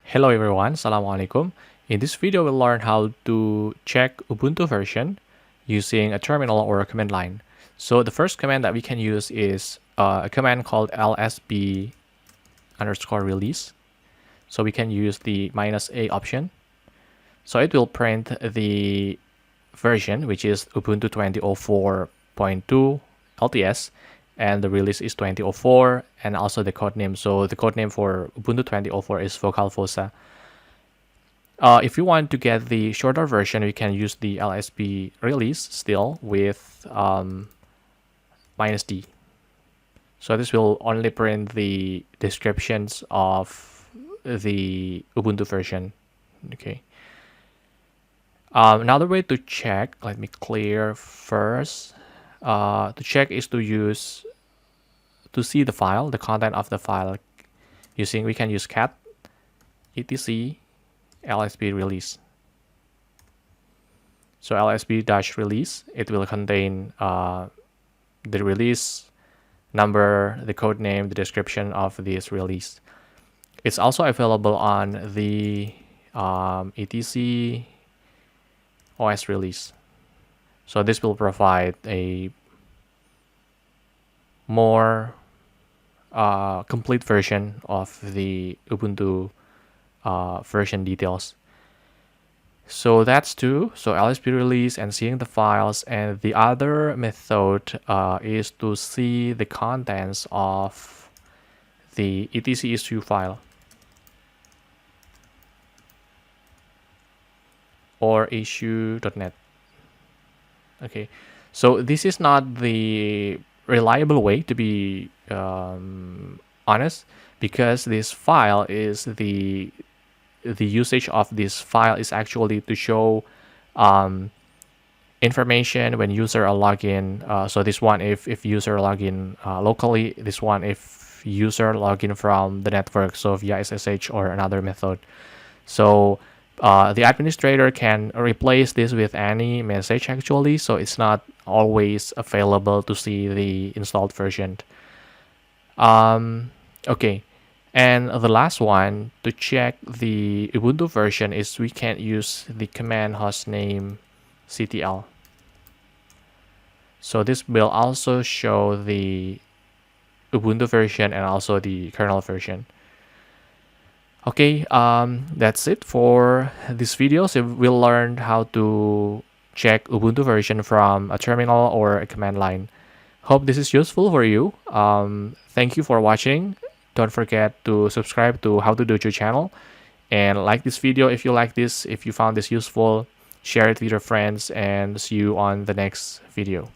Hello everyone, Assalamualaikum. In this video, we'll learn how to check Ubuntu version using a terminal or a command line. So the first command that we can use is a command called lsb-release. So we can use the -a option. So it will print the version, which is Ubuntu 20.04.2 LTS, and the release is 2004, and also the codename. So the codename for Ubuntu 20.04 is vocal fossa. If you want to get the shorter version, we can use the lsb release still with -d. So this will only print the descriptions of the Ubuntu version. Okay. Another way to check, let me clear first. To check is to see the file, the content of the file. We can use cat etc lsb-release. So lsb-release, it will contain the release number, the code name, the description of this release. It's also available on the etc os release. So this will provide a more complete version of the Ubuntu version details. So that's two. So lsb release and seeing the files, and the other method is to see the contents of the etc issue file or issue.net. Okay, so this is not the reliable way, to be honest, because this file is the usage of this file is actually to show information when user are login. So this one if user login locally, this one if user login from the network, so via SSH or another method. So the administrator can replace this with any message actually, so it's not always available to see the installed version. Okay, and the last one to check the Ubuntu version is we can use the command hostnamectl. So this will also show the Ubuntu version and also the kernel version. Okay, that's it for this video. So we'll learn how to check Ubuntu version from a terminal or a command line. Hope this is useful for you. Thank you for watching. Don't forget to subscribe to How to Dojo channel and like this video if you like this, if you found this useful. Share it with your friends, and see you on the next video.